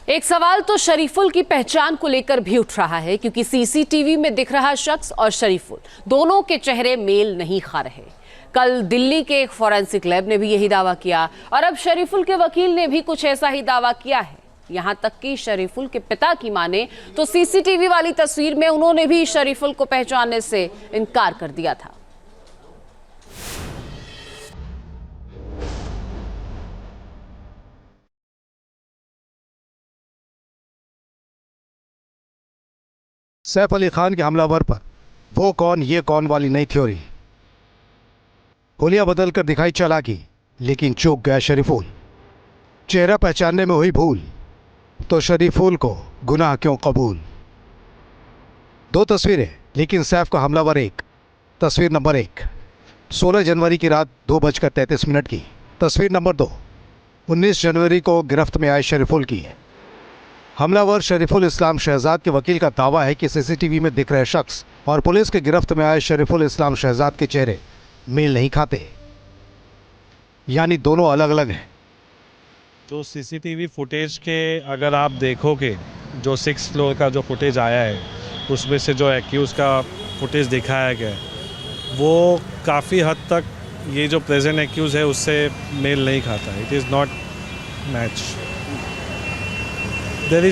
एक सवाल तो शरीफुल की पहचान को लेकर भी उठ रहा है, क्योंकि सीसीटीवी में दिख रहा शख्स और शरीफुल दोनों के चेहरे मेल नहीं खा रहे। कल दिल्ली के एक फॉरेंसिक लैब ने भी यही दावा किया और अब शरीफुल के वकील ने भी कुछ ऐसा ही दावा किया है। यहां तक कि शरीफुल के पिता की माने तो सीसीटीवी वाली तस्वीर में उन्होंने भी शरीफुल को पहचानने से इनकार कर दिया था। सैफ अली खान के हमलावर पर वो कौन ये कौन वाली नई थ्योरी। होलिया बदल कर दिखाई चालाकी, लेकिन चूक गया शरीफुल। चेहरा पहचानने में हुई भूल तो शरीफुल को गुनाह क्यों कबूल। दो तस्वीरें लेकिन सैफ का हमलावर एक। तस्वीर नंबर 1 16 जनवरी की रात 2:33 की। तस्वीर नंबर 2 19 जनवरी को गिरफ्त में आए शरीफुल की है। हमलावर शरीफुल इस्लाम शहजाद के वकील का दावा है कि सीसीटीवी में दिख रहे शख्स और पुलिस के गिरफ्त में आए शरीफुल इस्लाम शहजाद के चेहरे मेल नहीं खाते, यानी दोनों अलग अलग हैं। तो सीसीटीवी फुटेज के अगर आप देखोगे, जो 6th फ्लोर का जो फुटेज आया है उसमें से जो एक्यूज का फुटेज दिखाया गया है वो काफ़ी हद तक ये जो प्रेजेंट एक्यूज है उससे मेल नहीं खाता। It is not match. There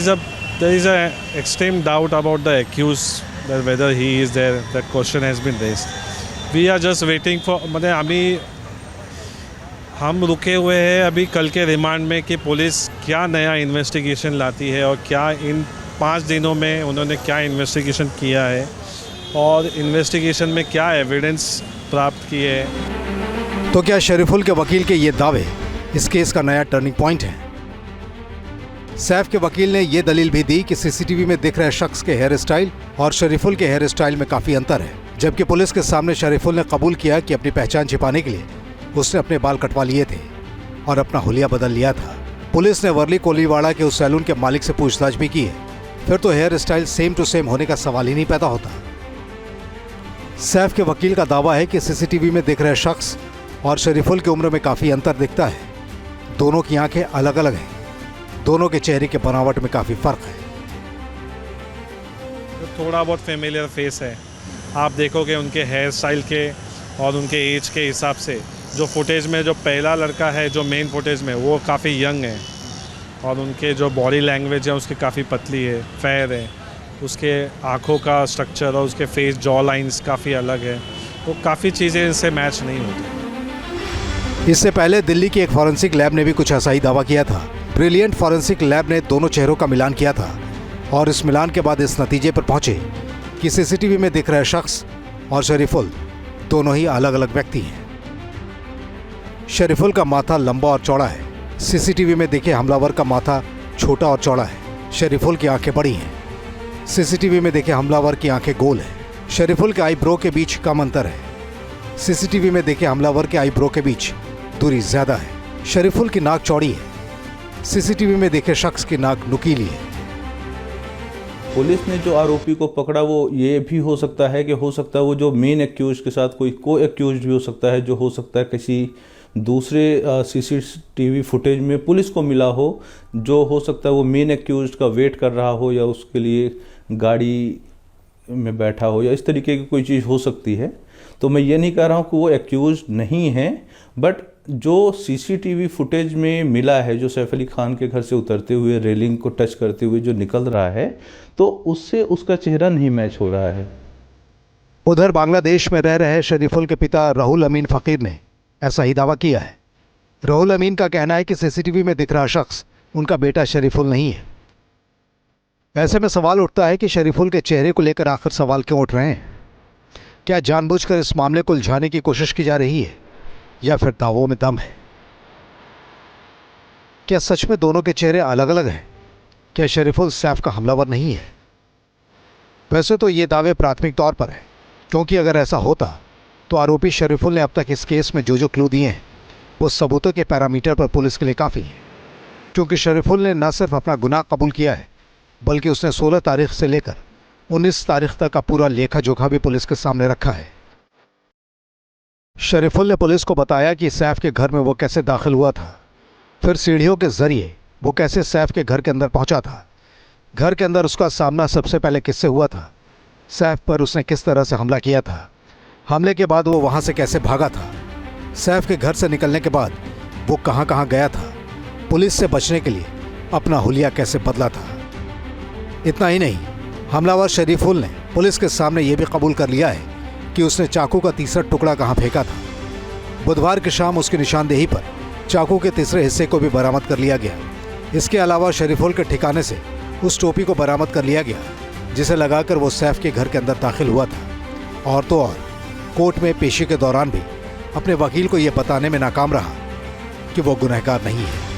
is a extreme doubt about the accused, that whether he is there. That question has been raised. We are just waiting for, मतलब हम रुके हुए हैं अभी कल के रिमांड में कि पुलिस क्या नया इन्वेस्टिगेशन लाती है और क्या इन 5 दिनों में उन्होंने क्या इन्वेस्टिगेशन किया है और इन्वेस्टिगेशन में क्या एविडेंस प्राप्त किए हैं। तो क्या शरीफुल के वकील के ये दावे इस केस का नया टर्निंग पॉइंट है? सैफ के वकील ने यह दलील भी दी कि सीसीटीवी में दिख रहे शख्स के हेयर स्टाइल और शरीफुल के हेयर स्टाइल में काफी अंतर है, जबकि पुलिस के सामने शरीफुल ने कबूल किया कि अपनी पहचान छिपाने के लिए उसने अपने बाल कटवा लिए थे और अपना हुलिया बदल लिया था। पुलिस ने वर्ली कोलीवाड़ा के उस सैलून के मालिक से पूछताछ भी की है, फिर तो hair style same to same होने का सवाल ही नहीं पैदा होता। सैफ के वकील का दावा है कि सीसीटीवी में दिख रहे शख्स और शरीफुल की उम्र में काफी अंतर दिखता है। दोनों की आंखें अलग अलग हैं, दोनों के चेहरे के बनावट में काफी फर्क है। थोड़ा बहुत फेमिलियर फेस है, आप देखोगे उनके हेयर स्टाइल के और उनके एज के हिसाब से। जो फुटेज में जो पहला लड़का है जो मेन फुटेज में वो काफ़ी यंग है और उनके जो बॉडी लैंग्वेज है उसकी काफ़ी पतली है, फेयर है। उसके आँखों का स्ट्रक्चर और उसके फेस जॉ लाइंस काफ़ी अलग है, तो काफ़ी चीज़ें इससे मैच नहीं होती। इससे पहले दिल्ली की एक फॉरेंसिक लैब ने भी कुछ ऐसा ही दावा किया था। ब्रिलियंट फॉरेंसिक लैब ने दोनों चेहरों का मिलान किया था और इस मिलान के बाद इस नतीजे पर पहुंचे कि सीसीटीवी में दिख रहे शख्स और शरीफुल दोनों ही अलग अलग व्यक्ति हैं। शरीफुल का माथा लंबा और चौड़ा है, सीसीटीवी में दिखे हमलावर का माथा छोटा और चौड़ा है। शरीफुल की आंखें बड़ी हैं, सीसीटीवी में देखे हमलावर की आंखें गोल हैं। शरीफुल के आईब्रो के बीच कम अंतर है, सीसीटीवी में देखे हमलावर के आईब्रो के बीच दूरी ज्यादा है। शरीफुल की नाक चौड़ी है, सीसीटीवी में देखे शख्स की नाक नुकीली है। पुलिस ने जो आरोपी को पकड़ा वो ये भी हो सकता है कि वो जो मेन एक्यूज के साथ को एक्यूज भी हो सकता है, जो हो सकता है किसी दूसरे सीसीटीवी फुटेज में पुलिस को मिला हो, जो हो सकता है वो मेन एक्यूज का वेट कर रहा हो या उसके लिए गाड़ी में बैठा हो या इस तरीके की कोई चीज़ हो सकती है। तो मैं ये नहीं कह रहा हूँ कि वो एक्यूज नहीं है, बट जो सीसीटीवी फुटेज में मिला है, जो सैफ अली खान के घर से उतरते हुए रेलिंग को टच करते हुए जो निकल रहा है, तो उससे उसका चेहरा नहीं मैच हो रहा है। उधर बांग्लादेश में रह रहे शरीफुल के पिता राहुल अमीन फकीर ने ऐसा ही दावा किया है। राहुल अमीन का कहना है कि सीसीटीवी में दिख रहा शख्स उनका बेटा शरीफुल नहीं है। ऐसे में सवाल उठता है कि शरीफुल के चेहरे को लेकर आखिर सवाल क्यों उठ रहे हैं? क्या जानबूझकर इस मामले को उलझाने की कोशिश की जा रही है या फिर दावों में दम है? क्या सच में दोनों के चेहरे अलग अलग हैं? क्या शरीफुल सैफ का हमलावर नहीं है? वैसे तो ये दावे प्राथमिक तौर पर है, क्योंकि अगर ऐसा होता तो आरोपी शरीफुल ने अब तक इस केस में जो क्लू दिए हैं वो सबूतों के पैरामीटर पर पुलिस के लिए काफ़ी है। क्योंकि शरीफुल ने न सिर्फ अपना गुनाह कबूल किया है, बल्कि उसने 16 तारीख से लेकर 19 तारीख तक का पूरा लेखा जोखा भी पुलिस के सामने रखा है। शरीफुल ने पुलिस को बताया कि सैफ के घर में वो कैसे दाखिल हुआ था, फिर सीढ़ियों के जरिए वो कैसे सैफ के घर के अंदर पहुंचा था, घर के अंदर उसका सामना सबसे पहले किससे हुआ था, सैफ पर उसने किस तरह से हमला किया था, हमले के बाद वो वहां से कैसे भागा था, सैफ के घर से निकलने के बाद वो कहां कहां गया था, पुलिस से बचने के लिए अपना हुलिया कैसे बदला था। इतना ही नहीं, हमलावर शरीफुल ने पुलिस के सामने ये भी कबूल कर लिया है कि उसने चाकू का तीसरा टुकड़ा कहां फेंका था। बुधवार की शाम उसकी निशानदेही पर चाकू के तीसरे हिस्से को भी बरामद कर लिया गया। इसके अलावा शरीफुल के ठिकाने से उस टोपी को बरामद कर लिया गया जिसे लगाकर वो सैफ के घर के अंदर दाखिल हुआ था। और तो और कोर्ट में पेशी के दौरान भी अपने वकील को यह बताने में नाकाम रहा कि वो गुनहगार नहीं है।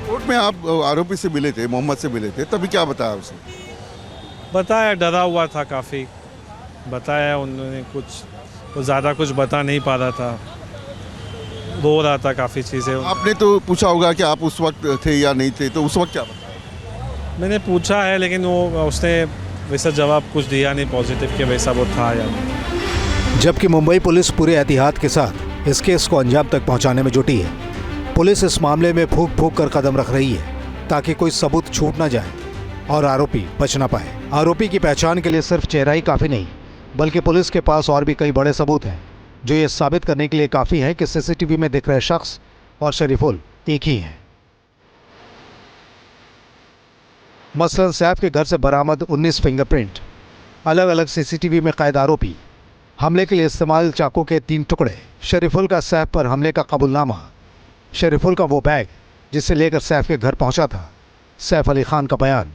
कोर्ट में आप आरोपी से मिले थे, मोहम्मद से मिले थे, तभी क्या बताया उसने? बताया, डरा हुआ था काफ़ी, बताया उन्होंने कुछ, वो ज़्यादा कुछ बता नहीं पा रहा था, रो रहा था काफ़ी चीज़ें। आपने तो पूछा होगा कि आप उस वक्त थे या नहीं थे, तो उस वक्त क्या बताया? मैंने पूछा है लेकिन वो उसने वैसा जवाब कुछ दिया नहीं पॉजिटिव कि वैसा वो था या नहीं। जबकि मुंबई पुलिस पूरे एहतियात के साथ इस केस को अंजाम तक पहुंचाने में जुटी है। पुलिस इस मामले में फूंक फूंक कर कदम रख रही है ताकि कोई सबूत छूट ना जाए और आरोपी बच ना पाए। आरोपी की पहचान के लिए सिर्फ चेहरा ही काफ़ी नहीं, बल्कि पुलिस के पास और भी कई बड़े सबूत हैं जो ये साबित करने के लिए काफ़ी है कि सीसीटीवी में दिख रहे शख्स और शरीफुल एक ही हैं। मसलन सैफ के घर से बरामद 19 फिंगरप्रिंट, अलग अलग सीसीटीवी में कैद आरोपी, हमले के लिए इस्तेमाल चाकू के 3 टुकड़े, शरीफुल का सैफ पर हमले का कबूलनामा, शरीफुल का वो बैग जिसे लेकर सैफ के घर पहुंचा था, सैफ अली खान का बयान,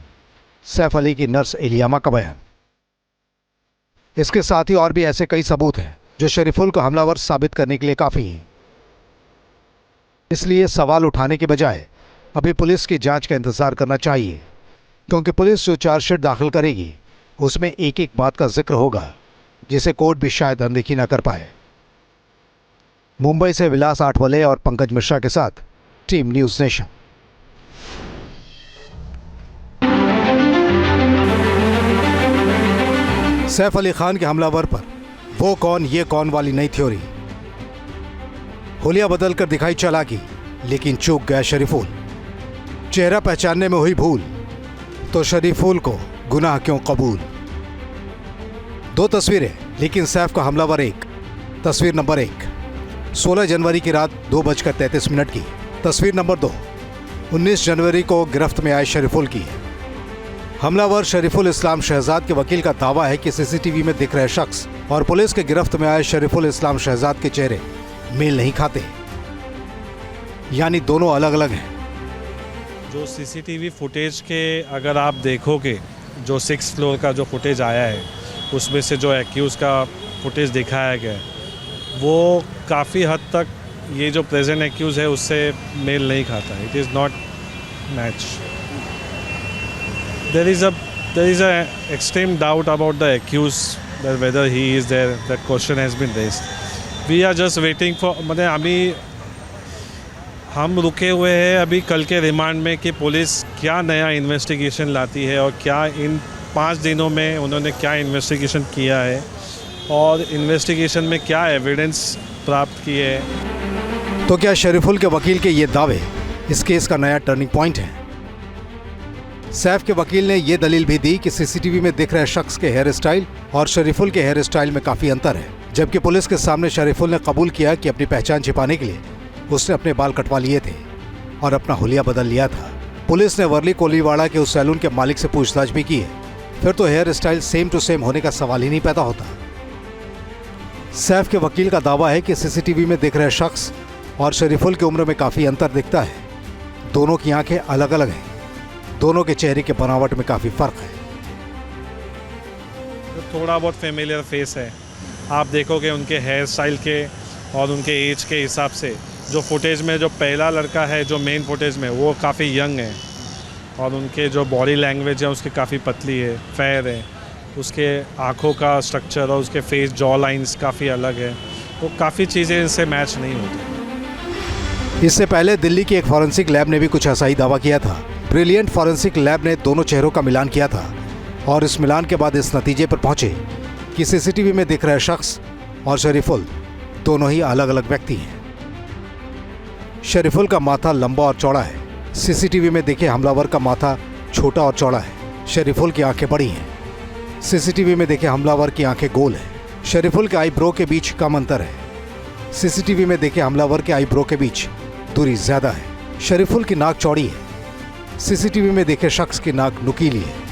सैफ अली की नर्स इलियामा का बयान। इसके साथ ही और भी ऐसे कई सबूत हैं जो शरीफुल को हमलावर साबित करने के लिए काफ़ी हैं। इसलिए सवाल उठाने के बजाय अभी पुलिस की जांच का इंतज़ार करना चाहिए, क्योंकि पुलिस जो चार्जशीट दाखिल करेगी उसमें एक एक बात का जिक्र होगा जिसे कोर्ट भी शायद अनदेखी न कर पाए। मुंबई से विलास आठवले और पंकज मिश्रा के साथ team news nation. Saif Ali Khan के हमलावर पर वो कौन ये कौन वाली नई थ्योरी। हुलिया बदलकर दिखाई चालाकी, लेकिन चूक गया शरीफुल। चेहरा पहचानने में हुई भूल, तो शरीफुल को गुनाह क्यों कबूल। 2 तस्वीरें, लेकिन सैफ का हमलावर एक। तस्वीर नंबर 1 16 जनवरी की रात 2:33 की। तस्वीर नंबर 2 19 जनवरी को गिरफ्त में आए शरीफुल की है। हमलावर शरीफुल इस्लाम शहजाद के वकील का दावा है कि सीसीटीवी में दिख रहे शख्स और पुलिस के गिरफ्त में आए शरीफुल इस्लाम शहजाद के चेहरे मेल नहीं खाते, यानी दोनों अलग अलग हैं। जो सीसीटीवी फुटेज के अगर आप देखोगे, जो 6th फ्लोर का जो फुटेज आया है उसमें से जो एक्यूज़ का फुटेज दिखाया गया है वो काफ़ी हद तक ये जो प्रेजेंट एक्यूज़ है उससे मेल नहीं खाता। It is not match. There is a extreme doubt about the accused, that whether he is there. That question has been raised. We are just waiting for, मतलब हम रुके हुए हैं अभी कल के रिमांड में कि पुलिस क्या नया इन्वेस्टिगेशन लाती है और क्या इन 5 दिनों में उन्होंने क्या इन्वेस्टिगेशन किया है और इन्वेस्टिगेशन में क्या एविडेंस प्राप्त किए हैं। तो क्या शरीफुल के वकील के ये दावे इस केस का नया टर्निंग पॉइंट है? सैफ के वकील ने यह दलील भी दी कि सीसीटीवी में दिख रहे शख्स के हेयर स्टाइल और शरीफुल के हेयर स्टाइल में काफी अंतर है, जबकि पुलिस के सामने शरीफुल ने कबूल किया कि अपनी पहचान छिपाने के लिए उसने अपने बाल कटवा लिए थे और अपना हुलिया बदल लिया था। पुलिस ने वर्ली कोलीवाड़ा के उस सैलून के मालिक से पूछताछ भी की है, फिर तो hair style same to same होने का सवाल ही नहीं पैदा होता। सैफ के वकील का दावा है कि सीसीटीवी में दिख रहे शख्स और शरीफुल की उम्र में काफी अंतर दिखता है। दोनों की आंखें अलग अलग हैं, दोनों के चेहरे के बनावट में काफी फर्क है। थोड़ा बहुत फेमिलियर फेस है, आप देखोगे उनके हेयर स्टाइल के और उनके एज के हिसाब से। जो फुटेज में जो पहला लड़का है जो मेन फुटेज में वो काफ़ी यंग है और उनके जो बॉडी लैंग्वेज है उसकी काफ़ी पतली है, फेयर है, उसके आँखों का स्ट्रक्चर और उसके फेस जॉ लाइंस काफ़ी अलग है, तो काफ़ी चीज़ें इससे मैच नहीं होती। इससे पहले दिल्ली की एक फॉरेंसिक लैब ने भी कुछ ऐसा ही दावा किया था। ब्रिलियंट फॉरेंसिक लैब ने दोनों चेहरों का मिलान किया था और इस मिलान के बाद इस नतीजे पर पहुंचे कि सीसीटीवी में दिख रहे शख्स और शरीफुल दोनों ही अलग अलग व्यक्ति हैं। शरीफुल का माथा लंबा और चौड़ा है, सीसीटीवी में देखे हमलावर का माथा छोटा और चौड़ा है, शरीफुल की आंखें बड़ी हैं। सीसीटीवी में देखे हमलावर की आंखें गोल है, शरीफुल के आईब्रो के बीच कम अंतर है। सीसीटीवी में देखे हमलावर के आईब्रो के बीच दूरी ज्यादा है, शरीफुल की नाक चौड़ी है। सीसीटीवी में देखे शख्स की नाक नुकीली है।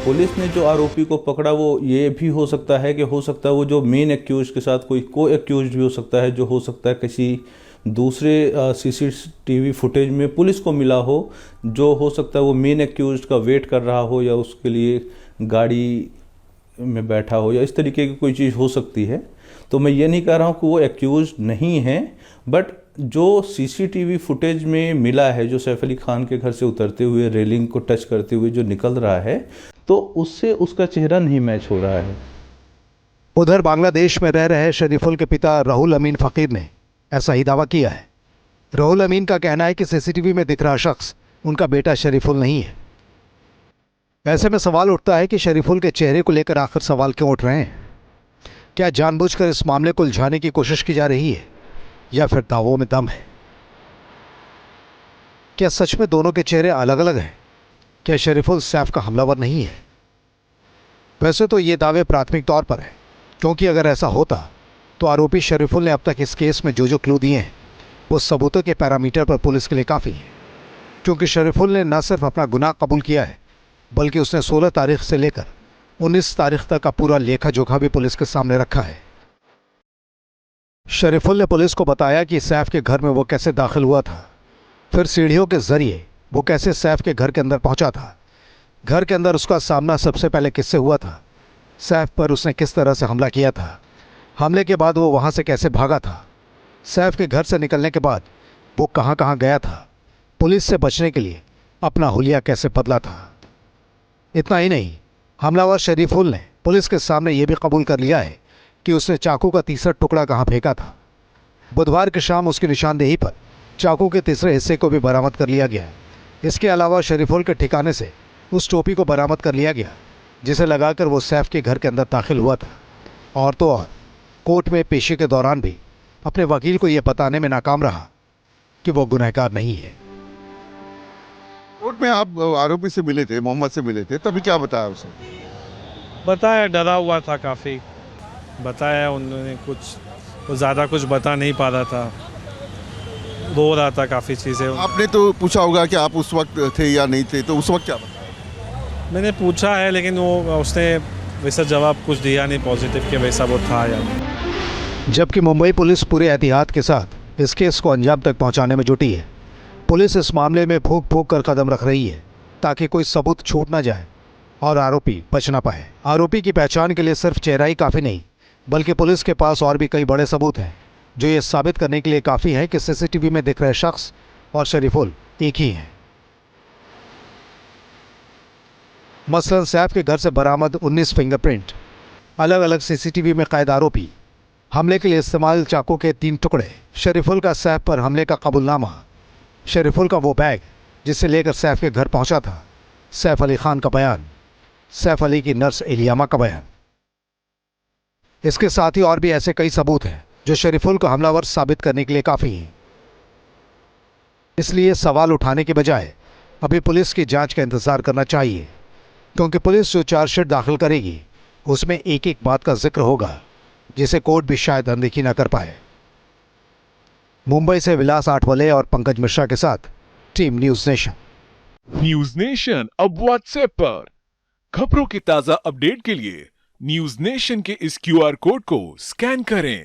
पुलिस ने जो आरोपी को पकड़ा वो ये भी हो सकता है कि हो सकता है वो जो मेन एक्यूज के साथ कोई को एक्यूज भी हो सकता है, जो हो सकता है किसी दूसरे सीसीटीवी फुटेज में पुलिस को मिला हो, जो हो सकता है वो मेन एक्यूज का वेट कर रहा हो या उसके लिए गाड़ी में बैठा हो या इस तरीके की कोई चीज़ हो सकती है। तो मैं ये नहीं कह रहा हूँ कि वो एक्यूज नहीं है, बट जो सीसीटीवी फुटेज में मिला है, जो सैफ अली खान के घर से उतरते हुए रेलिंग को टच करते हुए जो निकल रहा है, तो उससे उसका चेहरा नहीं मैच हो रहा है। उधर बांग्लादेश में रह रहे शरीफुल के पिता राहुल अमीन फकीर ने ऐसा ही दावा किया है। राहुल अमीन का कहना है कि सीसीटीवी में दिख रहा शख्स उनका बेटा शरीफुल नहीं है। ऐसे में सवाल उठता है कि शरीफुल के चेहरे को लेकर आखिर सवाल क्यों उठ रहे हैं? क्या जानबूझकर इस मामले को उलझाने की कोशिश की जा रही है या फिर दावों में दम है? क्या सच में दोनों के चेहरे अलग अलग हैं? क्या शरीफुल सैफ का हमलावर नहीं है? वैसे तो ये दावे प्राथमिक तौर पर है, क्योंकि अगर ऐसा होता तो आरोपी शरीफुल ने अब तक इस केस में जो क्लू दिए हैं वो सबूतों के पैरामीटर पर पुलिस के लिए काफ़ी है। क्योंकि शरीफुल ने न सिर्फ अपना गुनाह कबूल किया है, बल्कि उसने 16 तारीख से लेकर 19 तारीख तक का पूरा लेखा जोखा भी पुलिस के सामने रखा है। शरीफुल ने पुलिस को बताया कि सैफ के घर में वो कैसे दाखिल हुआ था, फिर सीढ़ियों के जरिए वो कैसे सैफ के घर के अंदर पहुंचा था, घर के अंदर उसका सामना सबसे पहले किससे हुआ था, सैफ पर उसने किस तरह से हमला किया था, हमले के बाद वो वहां से कैसे भागा था, सैफ के घर से निकलने के बाद वो कहां कहां गया था, पुलिस से बचने के लिए अपना हुलिया कैसे बदला था। इतना ही नहीं, हमलावर शरीफुल ने पुलिस के सामने ये भी कबूल कर लिया है कि उसने चाकू का तीसरा टुकड़ा कहां फेंका था। बुधवार की शाम उसकी निशानदेही पर चाकू के तीसरे हिस्से को भी बरामद कर लिया गया है। इसके अलावा शरीफुल के ठिकाने से उस टोपी को बरामद कर लिया गया जिसे लगाकर वो सैफ के घर के अंदर दाखिल हुआ था। और तो और कोर्ट में पेशी के दौरान भी अपने वकील को यह बताने में नाकाम रहा कि वो गुनहगार नहीं है। कोर्ट में आप आरोपी से मिले थे, मोहम्मद से मिले थे, तभी क्या बताया उसे? बताया, डरा हुआ था काफ़ी, बताया उन्होंने कुछ ज़्यादा कुछ बता नहीं पा रहा था, रो रहा था काफ़ी चीज़ें। आपने तो पूछा होगा कि आप उस वक्त थे या नहीं थे, तो उस वक्त क्या बताया? मैंने पूछा है, लेकिन वो उसने वैसा जवाब कुछ दिया नहीं पॉजिटिव कि वैसा वो था या नहीं। जबकि मुंबई पुलिस पूरे एहतियात के साथ इस केस को अंजाम तक पहुंचाने में जुटी है। पुलिस इस मामले में फूंक फूंक कर कदम रख रही है ताकि कोई सबूत छूट ना जाए और आरोपी बच ना पाए। आरोपी की पहचान के लिए सिर्फ चेहरा ही काफ़ी नहीं, बल्कि पुलिस के पास और भी कई बड़े सबूत हैं जो ये साबित करने के लिए काफ़ी है कि सीसीटीवी में दिख रहे शख्स और शरीफुल एक ही हैं। मसलन सैफ के घर से बरामद 19 फिंगरप्रिंट, अलग अलग सीसीटीवी में कैद आरोपी, हमले के लिए इस्तेमाल चाकू के 3 टुकड़े, शरीफुल का सैफ पर हमले का कबूलनामा, शरीफुल का वो बैग जिसे लेकर सैफ के घर पहुंचा था, सैफ अली खान का बयान, सैफ अली की नर्स इलियामा का बयान। इसके साथ ही और भी ऐसे कई सबूत हैं जो शरीफुल को हमलावर साबित करने के लिए काफ़ी हैं। इसलिए सवाल उठाने के बजाय अभी पुलिस की जांच का इंतज़ार करना चाहिए, क्योंकि पुलिस जो चार्जशीट दाखिल करेगी उसमें एक एक बात का जिक्र होगा जिसे कोर्ट भी शायद अनदेखी न कर पाए। मुंबई से विलास आठवले और पंकज मिश्रा के साथ team news nation. News nation अब व्हाट्सएप पर खबरों की ताजा अपडेट के लिए न्यूज नेशन के इस क्यूआर कोड को स्कैन करें।